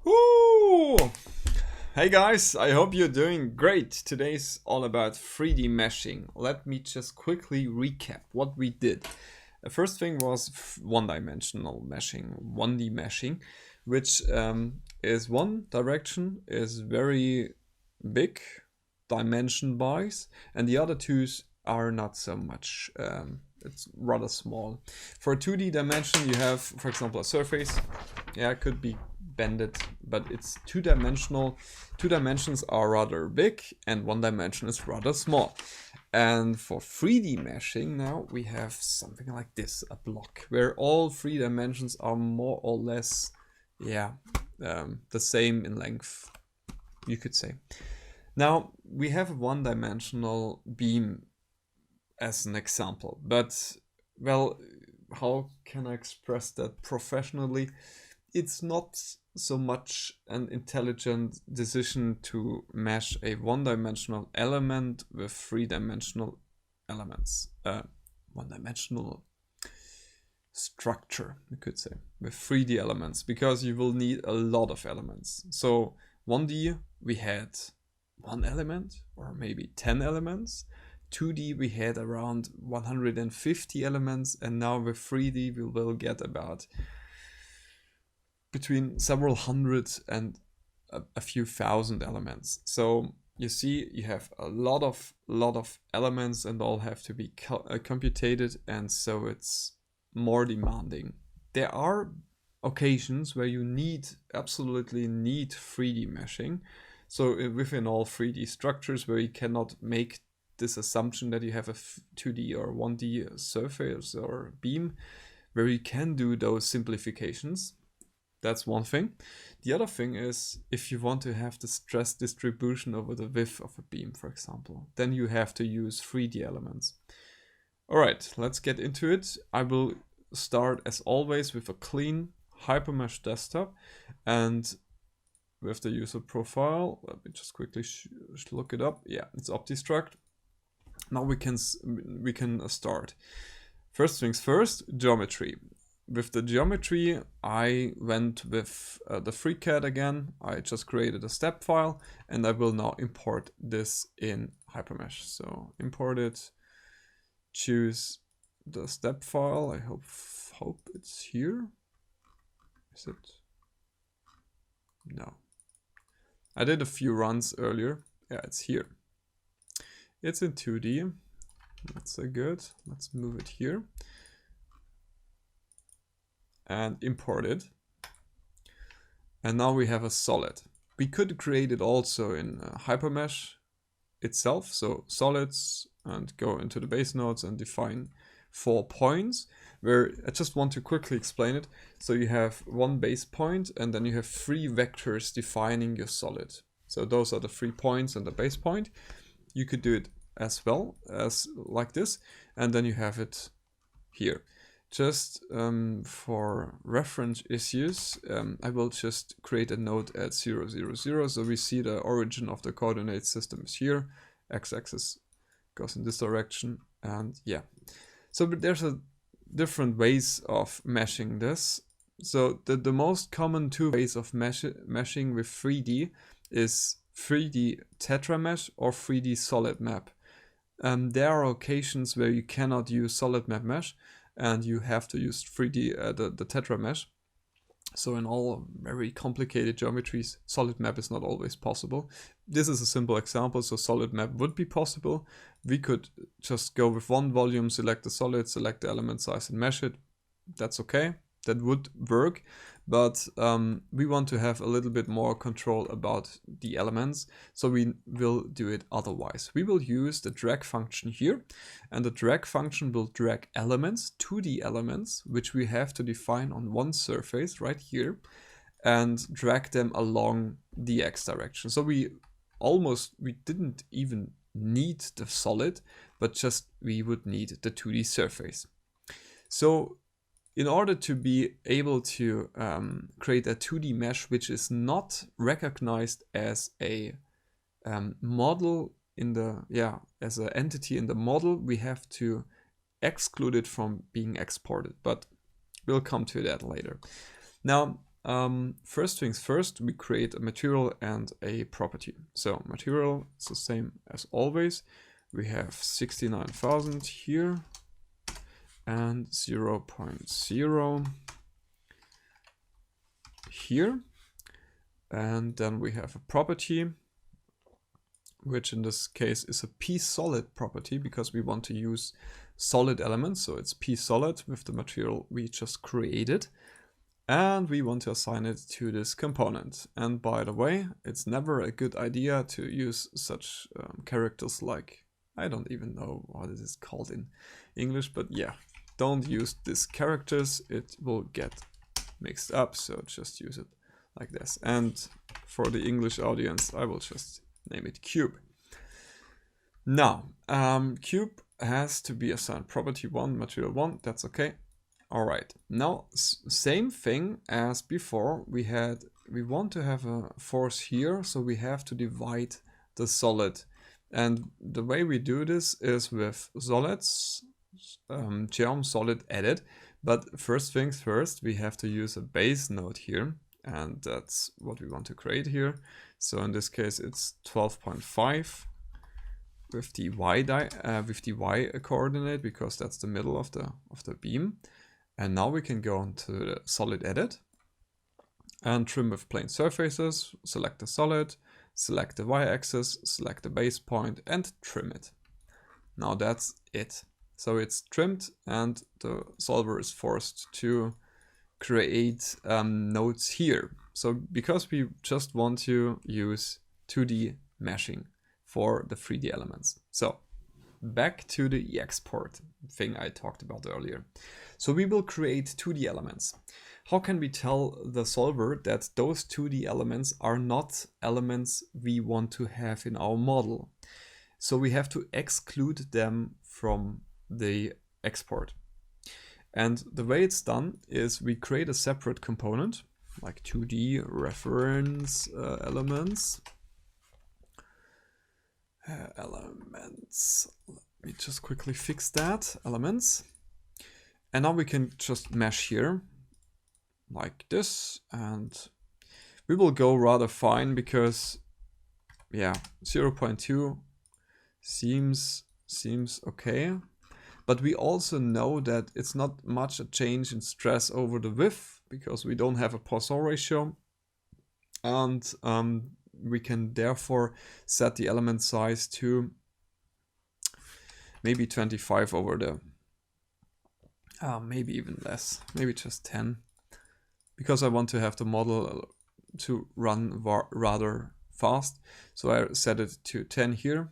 Woo! Hey guys, I hope you're doing great. Today's all about 3D meshing. Let me just quickly recap what we did. The first thing was one-dimensional meshing, 1D meshing, which is one direction is very big dimension-wise, and the other two are not so much. It's rather small. For a 2D dimension, you have, for example, a surface. Yeah, it could be bended, but it's two-dimensional. Two dimensions are rather big, and one dimension is rather small. And for 3D meshing, now we have something like this, a block, where all three dimensions are more or less, the same in length, you could say. Now, we have a one-dimensional beam as an example, but, well, how can I express that professionally? It's not so much an intelligent decision to mesh a one-dimensional element with three-dimensional elements. One-dimensional structure, you could say, with 3D elements, because you will need a lot of elements. So 1D, we had one element, or maybe 10 elements. 2D, we had around 150 elements, and now with 3D, we will get about between several hundred and a few thousand elements. So you see, you have a lot of elements, and all have to be computed, and so it's more demanding. There are occasions where you absolutely need 3D meshing. So within all 3D structures where you cannot make this assumption that you have a 2D or 1D surface or beam, where you can do those simplifications. That's one thing. The other thing is, if you want to have the stress distribution over the width of a beam, for example, then you have to use 3D elements. All right, let's get into it. I will start, as always, with a clean Hypermesh desktop, and with the user profile, let me just quickly look it up. Yeah, it's OptiStruct. Now we can start. First things first, geometry. With the geometry, I went with the FreeCAD again. I just created a step file, and I will now import this in Hypermesh. So import it, choose the step file. I hope it's here. Is it? No. I did a few runs earlier. Yeah, it's here. It's in 2D. That's good. Let's move it here and import it. And now we have a solid. We could create it also in Hypermesh itself. So solids, and go into the base nodes and define 4 points, where I just want to quickly explain it. So you have one base point, and then you have 3 vectors defining your solid. So those are the 3 points and the base point. You could do it as well as like this, and then you have it here. Just for reference issues, I will just create a node at 0, 0, 0. So we see the origin of the coordinate system is here. X-axis goes in this direction, and yeah. So there's different ways of meshing this. So the most common 2 ways of meshing with 3D is 3D Tetramesh or 3D solid map. There are occasions where you cannot use solid map mesh, and you have to use 3D the Tetramesh. So in all very complicated geometries, solid map is not always possible. This is a simple example, so solid map would be possible. We could just go with one volume, select the solid, select the element size, and mesh it. That's okay. That would work, but we want to have a little bit more control about the elements, so we will do it otherwise. We will use the drag function here, and the drag function will drag elements, 2D elements, which we have to define on one surface right here, and drag them along the x direction. So we didn't even need the solid, but just we would need the 2D surface. So in order to be able to create a 2D mesh which is not recognized as a model in the, as an entity in the model, we have to exclude it from being exported, but we'll come to that later. Now, first things first, we create a material and a property. So material is the same as always. We have 69,000 here and 0.0 here. And then we have a property, which in this case is a p-solid property because we want to use solid elements. So it's p-solid with the material we just created. And we want to assign it to this component. And by the way, it's never a good idea to use such characters like, I don't even know what it is called in English, but yeah, don't use these characters. It will get mixed up, so just use it like this. And for the English audience, I will just name it cube. Now, cube has to be assigned property 1, material 1, that's okay. All right, now same thing as before. We want to have a force here, so we have to divide the solid. And the way we do this is with solids, geom solid added. But first things first, we have to use a base node here, and that's what we want to create here. So in this case, it's 12.5 with the y coordinate because that's the middle of the beam. And now we can go onto the solid edit and trim with plane surfaces, select the solid, select the y-axis, select the base point and trim it. Now that's it. So it's trimmed and the solver is forced to create nodes here. So because we just want to use 2D meshing for the 3D elements. So back to the export thing I talked about earlier. So we will create 2D elements. How can we tell the solver that those 2D elements are not elements we want to have in our model? So we have to exclude them from the export. And the way it's done is we create a separate component, like 2D reference elements. Elements. Let me just quickly fix that. Elements. And now we can just mesh here like this, and we will go rather fine because yeah, 0.2 seems okay. But we also know that it's not much a change in stress over the width because we don't have a Poisson ratio, and we can therefore set the element size to maybe 25 over the maybe even less, maybe just 10, because I want to have the model to run rather fast. So I set it to 10 here,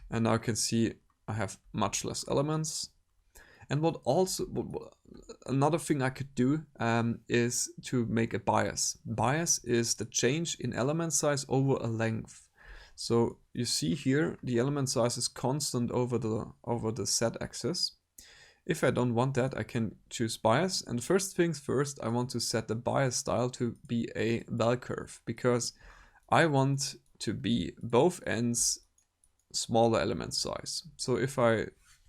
and now I can see I have much less elements. And another thing I could do is to make a bias. Bias is the change in element size over a length. So you see here the element size is constant over the Z axis. If I don't want that, I can choose bias. And first things first, I want to set the bias style to be a bell curve, because I want to be both ends smaller element size. So if I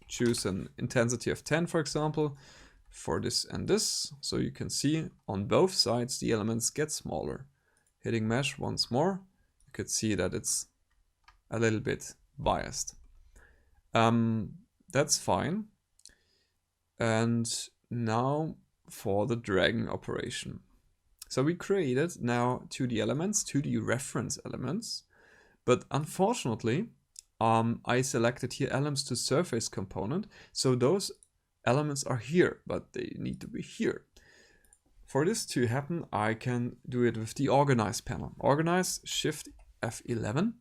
choose an intensity of 10, for example, for this and this, so you can see on both sides the elements get smaller. Hitting mesh once more, you could see that it's a little bit biased. That's fine. And now for the dragging operation. So we created now 2D elements, 2D reference elements, but unfortunately, I selected here elements to surface component. So those elements are here, but they need to be here. For this to happen, I can do it with the Organize panel. Organize, Shift F11,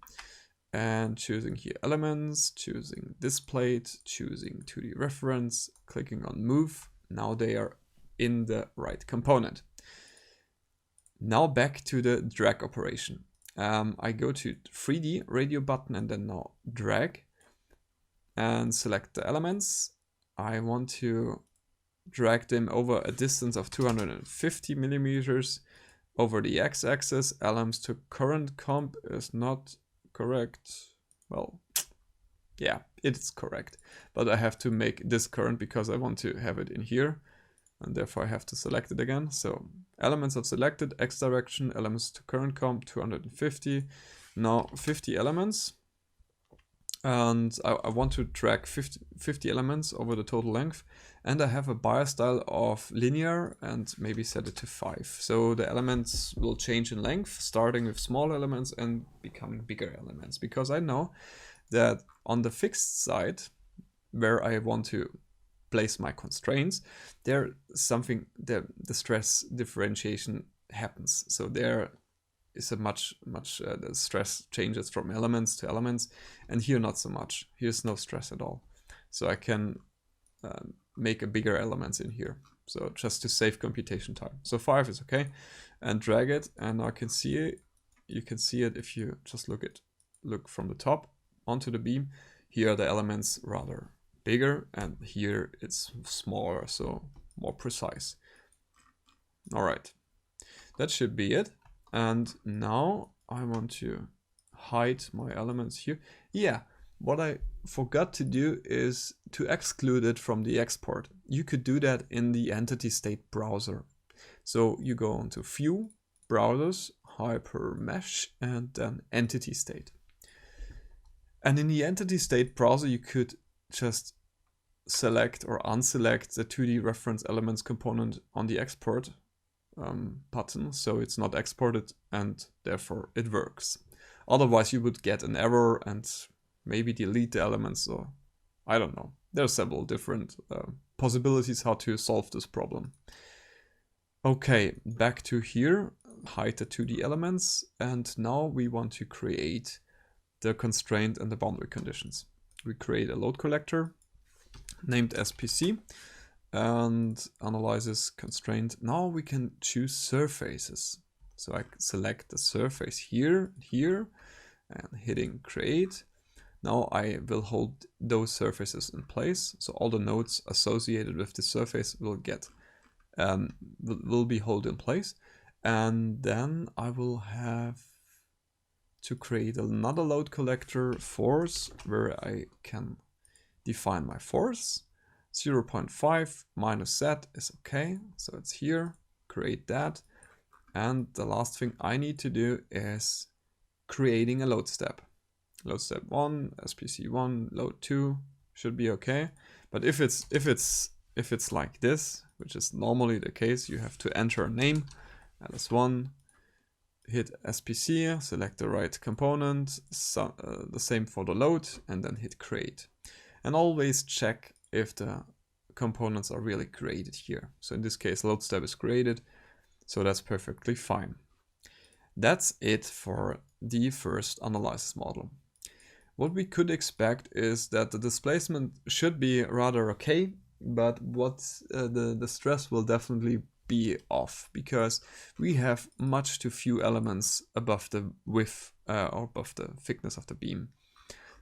and choosing here elements, choosing this plate, choosing 2D reference, clicking on move. Now they are in the right component. Now back to the drag operation. I go to 3D radio button and then now drag and select the elements. I want to drag them over a distance of 250 millimeters over the x-axis. Elements to current comp is not correct. Well, yeah, it's correct, but I have to make this current because I want to have it in here. and therefore I have to select it again. So elements are selected, X direction, elements to current comp, 250. Now 50 elements. And I want to track 50 elements over the total length. And I have a bias style of linear and maybe set it to 5. So the elements will change in length, starting with small elements and becoming bigger elements. Because I know that on the fixed side, where I want to place my constraints, the stress differentiation happens. So there is a much the stress changes from elements to elements, and here not so much. Here's no stress at all. So I can make a bigger elements in here. So just to save computation time. So 5 is okay, and drag it, and I can see it. You can see it if you just look from the top onto the beam. Here are the elements rather bigger, and here it's smaller, so more precise. All right, that should be it. And now I want to hide my elements here. Yeah, what I forgot to do is to exclude it from the export. You could do that in the entity state browser. So you go onto View, Browsers, Hypermesh, and then Entity State. And in the Entity State browser, you could just select or unselect the 2D reference elements component on the export button, so it's not exported, and therefore it works. Otherwise you would get an error and maybe delete the elements, or I don't know. There are several different possibilities how to solve this problem. Okay, back to here, hide the 2D elements, and now we want to create the constraint and the boundary conditions. We create a load collector named SPC and analyzes constraint. Now we can choose surfaces. So I select the surface here, and hitting create. Now I will hold those surfaces in place. So all the nodes associated with the surface will be held in place. And then I will have to create another load collector force where I can define my force. 0.5 minus z is okay, so it's here, create that. And the last thing I need to do is creating a load step. Load step 1, SPC1, load 2 should be okay. But if it's like this, which is normally the case, you have to enter a name, ls1, hit SPC, select the right component, the same for the load, and then hit create. And always check if the components are really created here. So in this case, load step is created, so that's perfectly fine. That's it for the first analysis model. What we could expect is that the displacement should be rather okay, but the stress will definitely be off, because we have much too few elements above the width or above the thickness of the beam.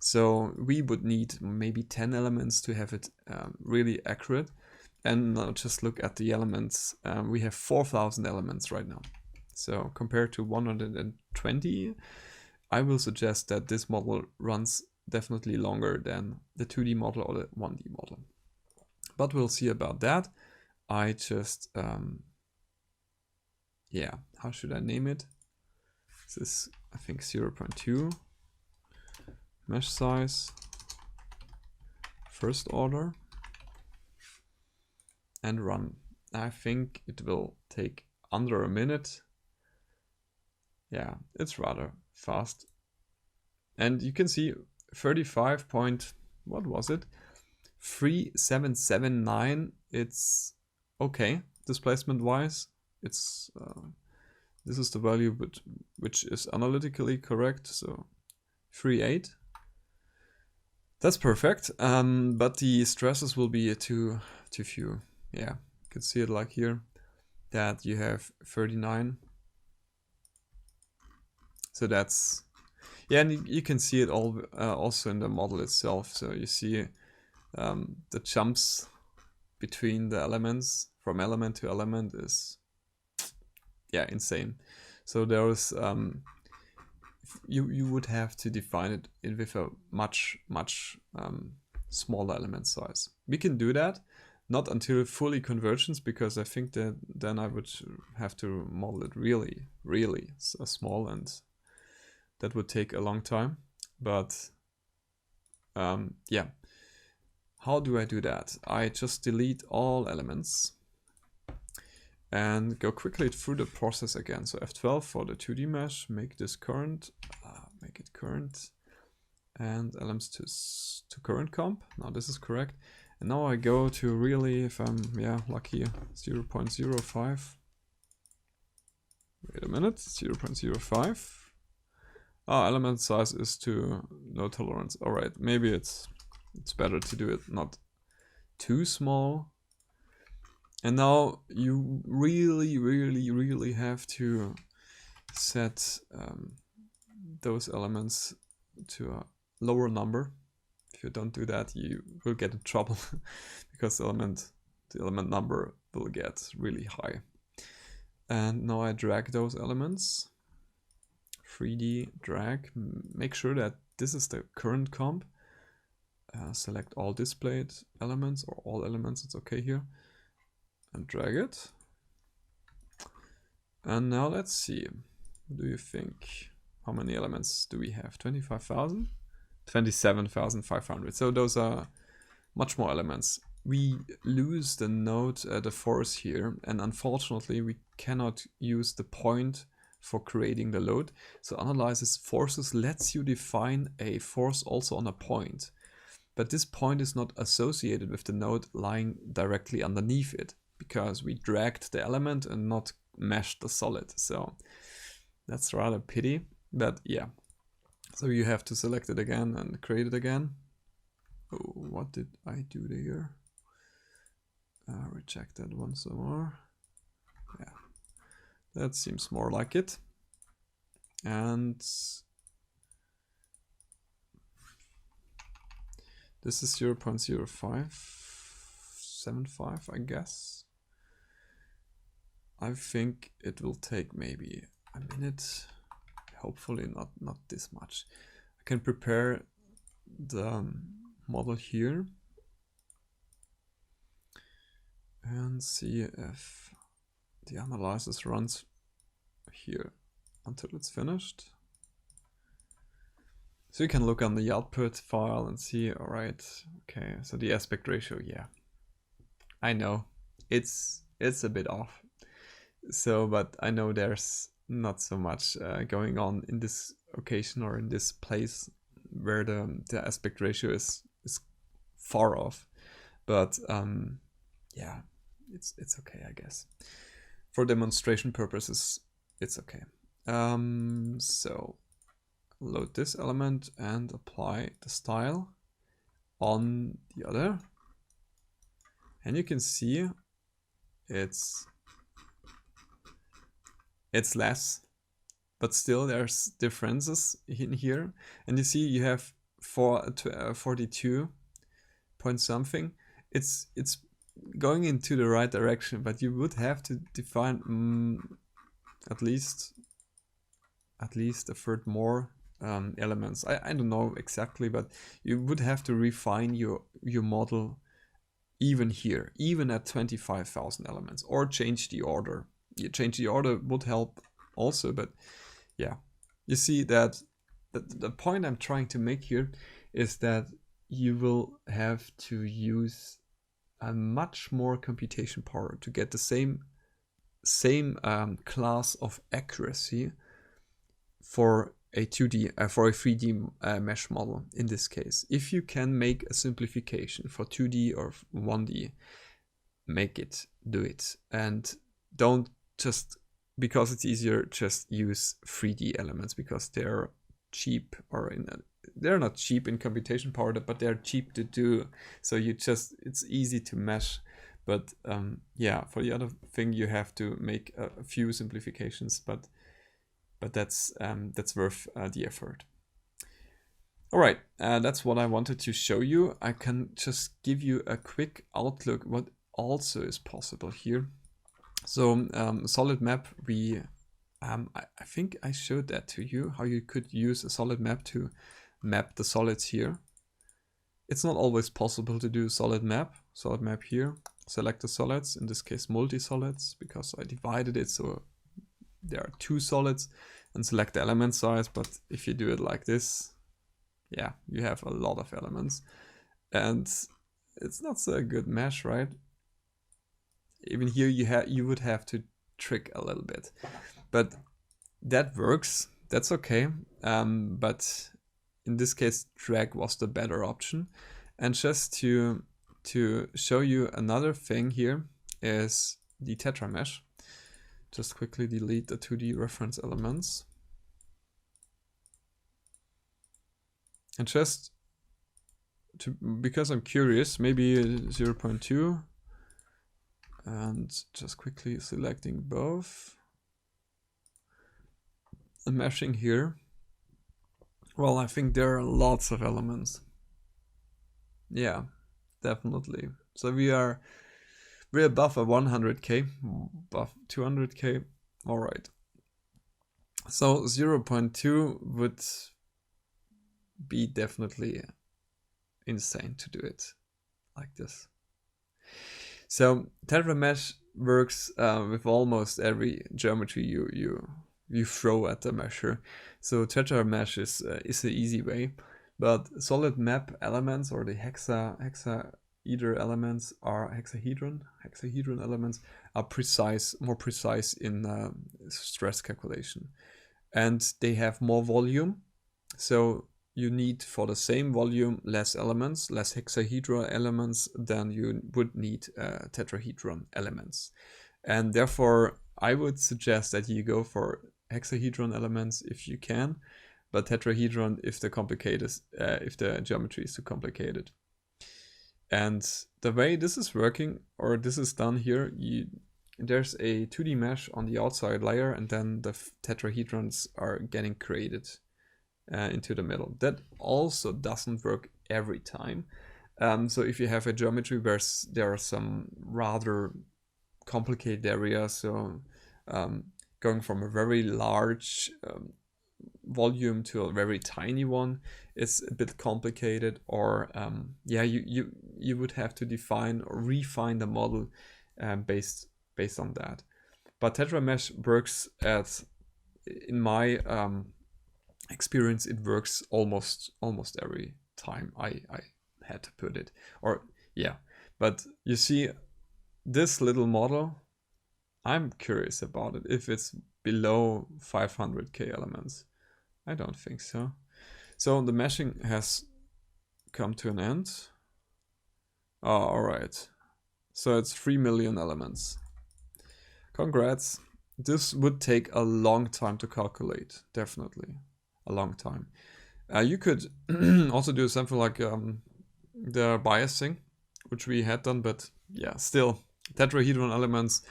So we would need maybe 10 elements to have it really accurate. And now just look at the elements. We have 4,000 elements right now. So compared to 120, I will suggest that this model runs definitely longer than the 2D model or the 1D model. But we'll see about that. I just, yeah, how should I name it? This is, I think, 0.2. Mesh size, first order, and run. I think it will take under a minute. Yeah, it's rather fast. And you can see 35 point, what was it? 3779. It's okay displacement wise. It's this is the value which is analytically correct. So 38. That's perfect, but the stresses will be too few. Yeah, you can see it like here, that you have 39. So that's, yeah, and you can see it all also in the model itself. So you see the jumps between the elements from element to element is, yeah, insane. So there is you would have to define it with a much smaller element size. We can do that, not until fully convergence, because I think that then I would have to model it really, really small, and that would take a long time. But yeah, how do I do that? I just delete all elements and go quickly through the process again. So F12 for the 2D mesh, make this current, make it current, and elements to current comp. Now this is correct. And now I go to really, if I'm lucky, 0.05. Wait a minute, 0.05. Element size is to no tolerance. All right, maybe it's better to do it not too small. And now you really have to set those elements to a lower number. If you don't do that, you will get in trouble because the element number will get really high. And now I drag those elements. 3D drag. Make sure that this is the current comp. Select all displayed elements, or all elements, it's okay here. And drag it. And now let's see. What do you think? How many elements do we have? 25,000? 27,500. So those are much more elements. We lose the node, the force here, and unfortunately we cannot use the point for creating the load. So analyzes forces lets you define a force also on a point. But this point is not associated with the node lying directly underneath it, because we dragged the element and not meshed the solid. So that's rather a pity, but yeah. So you have to select it again and create it again. Oh, what did I do there? Reject that one some more. Yeah, that seems more like it. And this is 0.0575, I guess. I think it will take maybe a minute. Hopefully not this much. I can prepare the model here and see if the analysis runs here until it's finished. So you can look on the output file and see, all right, okay, so the aspect ratio, yeah, I know it's a bit off. So, but I know there's not so much going on in this occasion or in this place where the aspect ratio is far off. But yeah, it's okay, I guess. For demonstration purposes, it's okay. So load this element and apply the style on the other. And you can see it's less, but still there's differences in here. And you see you have 42 point something. It's going into the right direction, but you would have to define at least a third more elements. I don't know exactly, but you would have to refine your model even here, even at 25,000 elements, or change the order. Change the order would help also, but yeah, you see that the point I'm trying to make here is that you will have to use a much more computation power to get the same class of accuracy for a 2D for a 3D mesh model. In this case, if you can make a simplification for 2D or 1D, do it, and don't just because it's easier just use 3D elements, because they're cheap, or they're not cheap in computation power, but they're cheap to do. So it's easy to mesh. But yeah, for the other thing you have to make a few simplifications, but that's worth the effort. All right, that's what I wanted to show you. I can just give you a quick outlook what also is possible here. So solid map, I think I showed that to you, how you could use a solid map to map the solids here. It's not always possible to do solid map here, select the solids, in this case multi-solids, because I divided it so there are 2 solids, and select the element size. But if you do it like this, yeah, you have a lot of elements, and it's not so good mesh, right? Even here you would have to trick a little bit, but that works. That's okay. But in this case, drag was the better option. And just to show you another thing here is the Tetramesh. Just quickly delete the 2D reference elements. And just because I'm curious, maybe 0.2, and just quickly selecting both and meshing here. Well, I think there are lots of elements. Yeah, definitely. So we're above a 100k, above 200k. All right. So 0.2 would be definitely insane to do it like this. So Tetramesh works with almost every geometry you throw at the mesher. So Tetramesh is the easy way, but solid map elements, or the hexahedral elements, are hexahedron elements are more precise in stress calculation, and they have more volume. So you need, for the same volume, less elements, less hexahedral elements than you would need tetrahedron elements. And therefore, I would suggest that you go for hexahedron elements if you can, but tetrahedron if the geometry is too complicated. And the way this is working, or this is done here, there's a 2D mesh on the outside layer, and then the tetrahedrons are getting created into the middle. That also doesn't work every time. So if you have a geometry where there are some rather complicated areas, so going from a very large volume to a very tiny one is a bit complicated, or yeah, you would have to define or refine the model based on that. But Tetramesh works in my experience, it works almost every time I had to put it, or yeah. But you see, this little model, I'm curious about it, if it's below 500k elements. I don't think so. So the meshing has come to an end. Oh, all right. So it's 3 million elements. Congrats. This would take a long time to calculate, definitely. A long time. You could also do something like the biasing, which we had done, but yeah, still, tetrahedron elements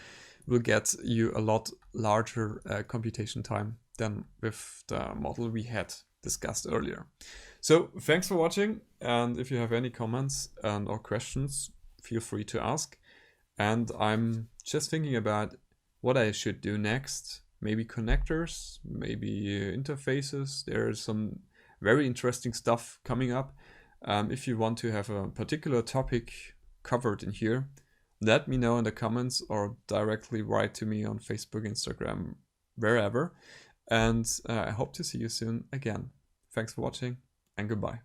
will get you a lot larger computation time than with the model we had discussed earlier. So thanks for watching, and if you have any comments or questions, feel free to ask. And I'm just thinking about what I should do next. Maybe connectors, maybe interfaces. There's some very interesting stuff coming up. If you want to have a particular topic covered in here, let me know in the comments or directly write to me on Facebook, Instagram, wherever. And I hope to see you soon again. Thanks for watching, and goodbye.